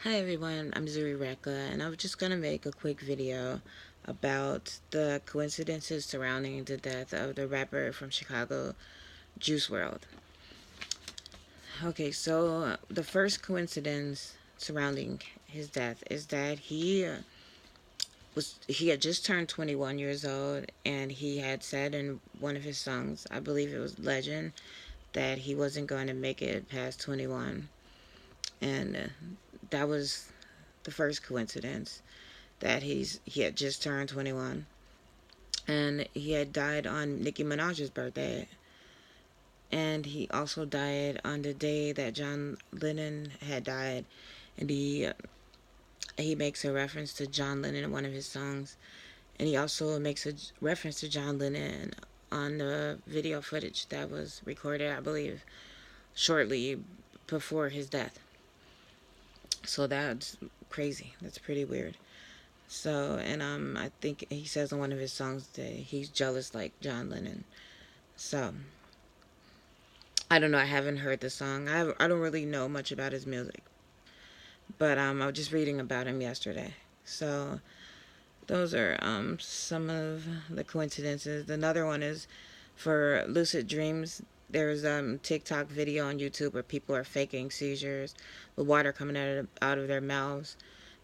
Hi everyone, I'm Zuri Rekka, and I was just gonna make a quick video about the coincidences surrounding the death of the rapper from Chicago, Juice World. Okay, so the first coincidence surrounding his death is that he had just turned 21 years old, and he had said in one of his songs, I believe it was Legend, that he wasn't going to make it past 21, and that was the first coincidence that he had just turned 21, and he had died on Nicki Minaj's birthday, and he also died on the day that John Lennon had died, and he makes a reference to John Lennon in one of his songs, and he also makes a reference to John Lennon on the video footage that was recorded, I believe, shortly before his death. So that's crazy. That's pretty weird. So, and I think he says in one of his songs that he's jealous like John Lennon. So, I don't know. I haven't heard the song. I don't really know much about his music, but I was just reading about him yesterday. So, those are some of the coincidences. Another one is for lucid dreams. There's TikTok video on YouTube where people are faking seizures with water coming out of their mouths.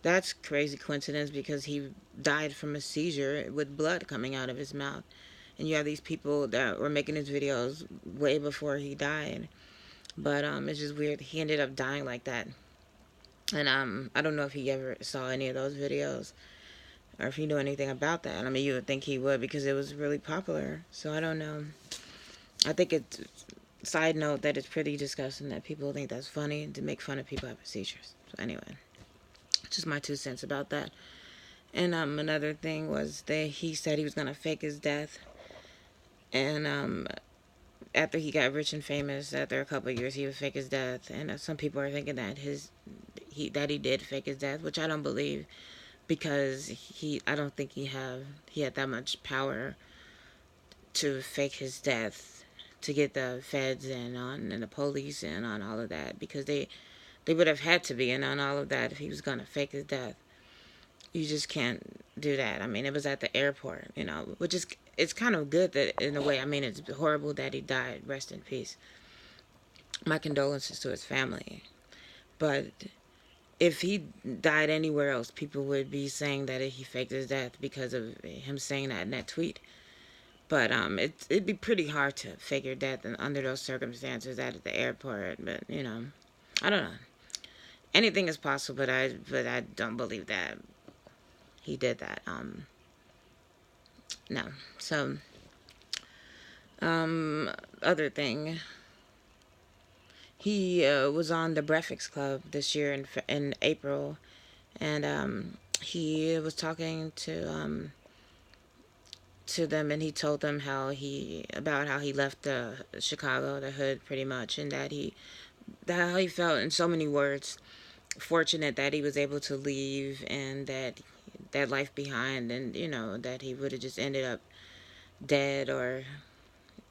That's crazy coincidence because he died from a seizure with blood coming out of his mouth. And you have these people that were making his videos way before he died. But it's just weird. He ended up dying like that. And I don't know if he ever saw any of those videos or if he knew anything about that. I mean, you would think he would because it was really popular. So I don't know. I think it's side note that it's pretty disgusting that people think that's funny to make fun of people having seizures. So anyway, just my 2 cents about that. And another thing was that he said he was gonna fake his death, and after he got rich and famous, after a couple of years, he would fake his death. And some people are thinking that he did fake his death, which I don't believe, because I don't think he had that much power to fake his death to get the feds in on and the police in on all of that, because they would have had to be in on all of that if he was gonna fake his death. You just can't do that. I mean, it was at the airport, which is it's kind of good that in a way. I mean, it's horrible that he died. Rest in peace. My condolences to his family. But if he died anywhere else, people would be saying that he faked his death because of him saying that in that tweet. But it'd be pretty hard to fake your death under those circumstances at the airport. But I don't know. Anything is possible, but I don't believe that he did that. No. So, other thing, he was on the Breakfast Club this year in April, and he was talking to them, and he told them about how he left the Chicago, the hood, pretty much, and that how he felt in so many words, fortunate that he was able to leave and that life behind, and that he would have just ended up dead or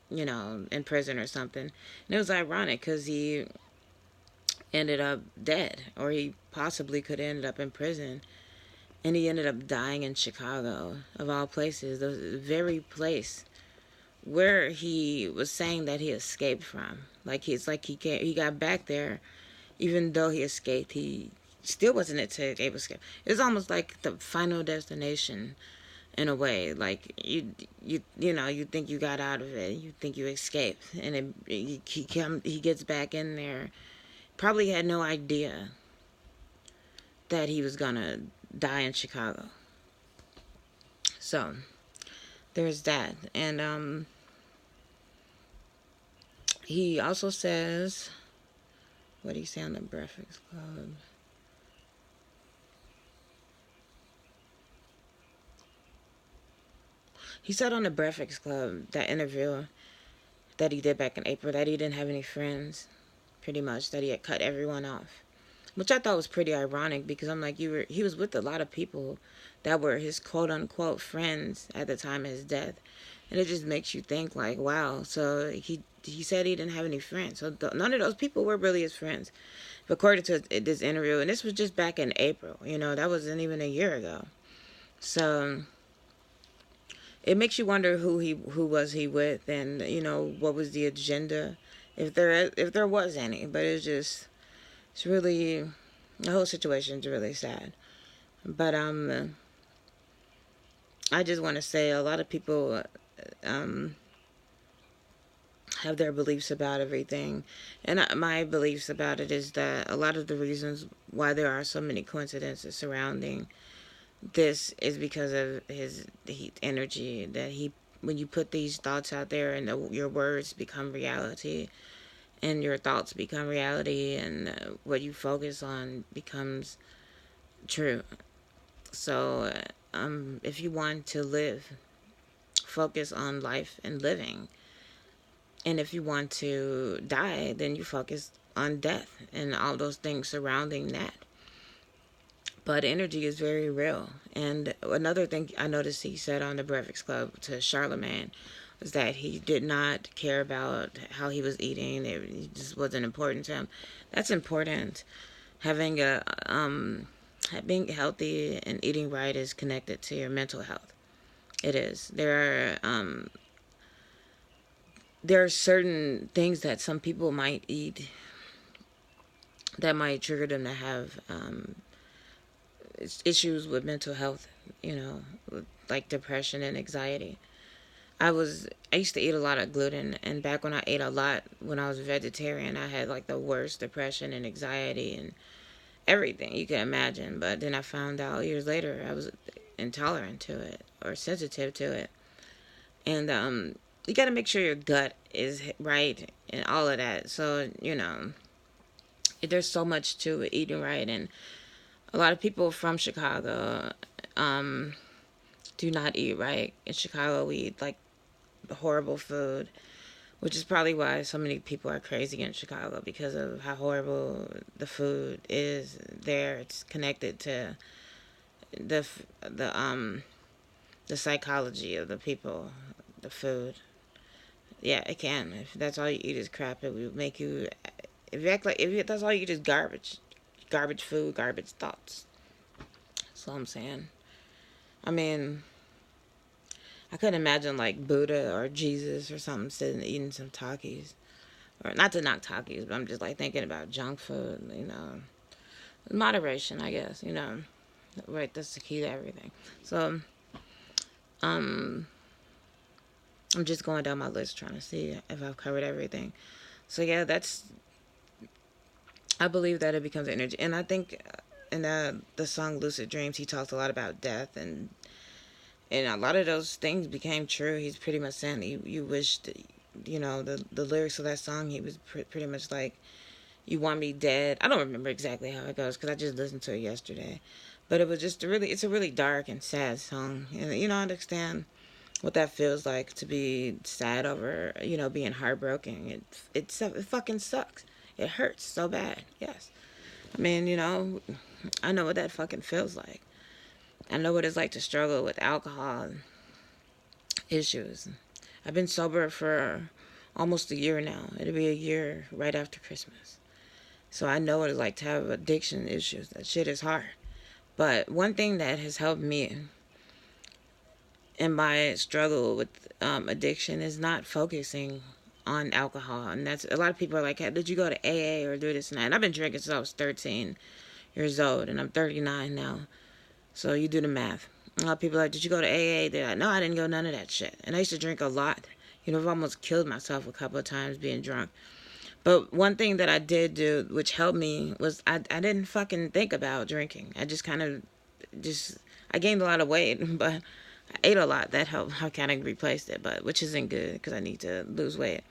in prison or something. And it was ironic because he ended up dead, or he possibly could have ended up in prison, and he ended up dying in Chicago, of all places, the very place where he was saying that he escaped from. He got back there, even though he escaped, he still wasn't able to escape. It was almost like the final destination in a way. Like you think you got out of it, you think you escaped, and he gets back in there. Probably had no idea that he was gonna die in Chicago. So there's that, and he also says, what did he say on the Breakfast Club? He said on the Breakfast Club, that interview that he did back in April, that he didn't have any friends, pretty much, that he had cut everyone off. Which I thought was pretty ironic, because I'm like, he was with a lot of people that were his quote unquote friends at the time of his death. And it just makes you think like, wow, so he said he didn't have any friends. So none of those people were really his friends. according to this interview, and this was just back in April. That wasn't even a year ago. So it makes you wonder who was he with, and what was the agenda, if there was any. But it's really, the whole situation is really sad. But I just want to say a lot of people um have their beliefs about everything, and my beliefs about it is that a lot of the reasons why there are so many coincidences surrounding this is because of his heat energy that he when you put these thoughts out there, and your words become reality, and your thoughts become reality, and what you focus on becomes true. So if you want to live, focus on life and living, and if you want to die, then you focus on death and all those things surrounding that. But energy is very real. And another thing I noticed he said on the Breakfast Club to Charlemagne was that he did not care about how he was eating. It just wasn't important to him. That's important. Having a being healthy and eating right is connected to your mental health. It is. There are certain things that some people might eat that might trigger them to have issues with mental health, like depression and anxiety. I used to eat a lot of gluten, and back when I ate a lot when I was vegetarian, I had like the worst depression and anxiety and everything you can imagine. But then I found out years later I was intolerant to it or sensitive to it. And you got to make sure your gut is right and all of that. So, there's so much to eating right, and a lot of people from Chicago do not eat right. In Chicago, we eat like horrible food, which is probably why so many people are crazy in Chicago, because of how horrible the food is there. It's connected to the the um the psychology of the people, the food. Yeah, it can. If that's all you eat is crap, it will make you. If you act like if that's all you eat is garbage food, garbage thoughts. That's all I'm saying. I mean, I couldn't imagine like Buddha or Jesus or something sitting eating some Takis. Or not to knock Takis, but I'm just like thinking about junk food, Moderation, I guess, Right, that's the key to everything. So, um, I'm just going down my list trying to see if I've covered everything. So, yeah, I believe that it becomes energy. And I think in the song Lucid Dreams, he talked a lot about death, and a lot of those things became true. He's pretty much saying you wished, the lyrics of that song, he was pretty much like, you want me dead. I don't remember exactly how it goes because I just listened to it yesterday. But it was just it's a really dark and sad song. And, I understand what that feels like to be sad over, being heartbroken. It fucking sucks. It hurts so bad. Yes. I mean, I know what that fucking feels like. I know what it's like to struggle with alcohol issues. I've been sober for almost a year now. It'll be a year right after Christmas. So I know what it's like to have addiction issues. That shit is hard. But one thing that has helped me in my struggle with addiction is not focusing on alcohol. And that's a lot of people are like, hey, did you go to AA or do this and that? And I've been drinking since I was 13 years old, and I'm 39 now. So you do the math. A lot of people are like, did you go to AA? They're like, no, I didn't go none of that shit. And I used to drink a lot. I've almost killed myself a couple of times being drunk. But one thing that I did do, which helped me, was I didn't fucking think about drinking. I just kind of I gained a lot of weight, but I ate a lot. That helped. I kind of replaced it, but which isn't good because I need to lose weight.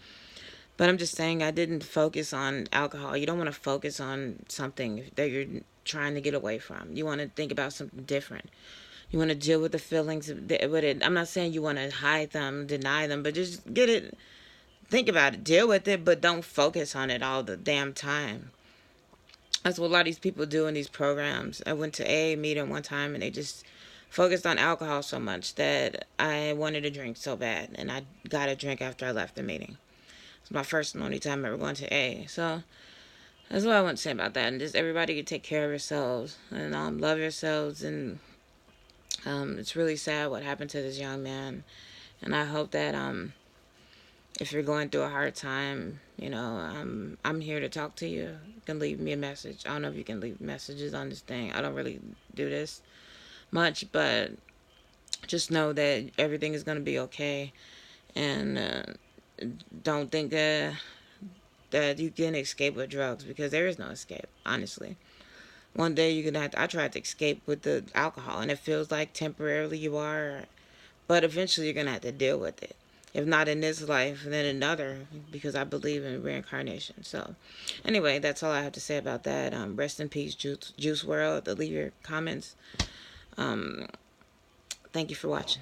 But I'm just saying I didn't focus on alcohol. You don't want to focus on something that you're trying to get away from. You want to think about something different. You want to deal with the feelings with it. I'm not saying you want to hide them, deny them, but just get it. Think about it, deal with it, but don't focus on it all the damn time. That's what a lot of these people do in these programs. I went to a meeting one time, and they just focused on alcohol so much that I wanted to drink so bad, and I got a drink after I left the meeting. It's my first and only time ever going to A. So That's what I want to say about that. And just everybody can take care of yourselves and love yourselves. And it's really sad what happened to this young man. And I hope that if you're going through a hard time, I'm here to talk to you. You can leave me a message. I don't know if you can leave messages on this thing. I don't really do this much, but just know that everything is going to be okay. And don't think that you can escape with drugs, because there is no escape, honestly. One day you're gonna have to, I tried to escape with the alcohol, and it feels like temporarily you are, but eventually you're gonna have to deal with it. If not in this life, then another, because I believe in reincarnation. So, anyway, that's all I have to say about that. Rest in peace, Juice World. Leave your comments. Um, Thank you for watching.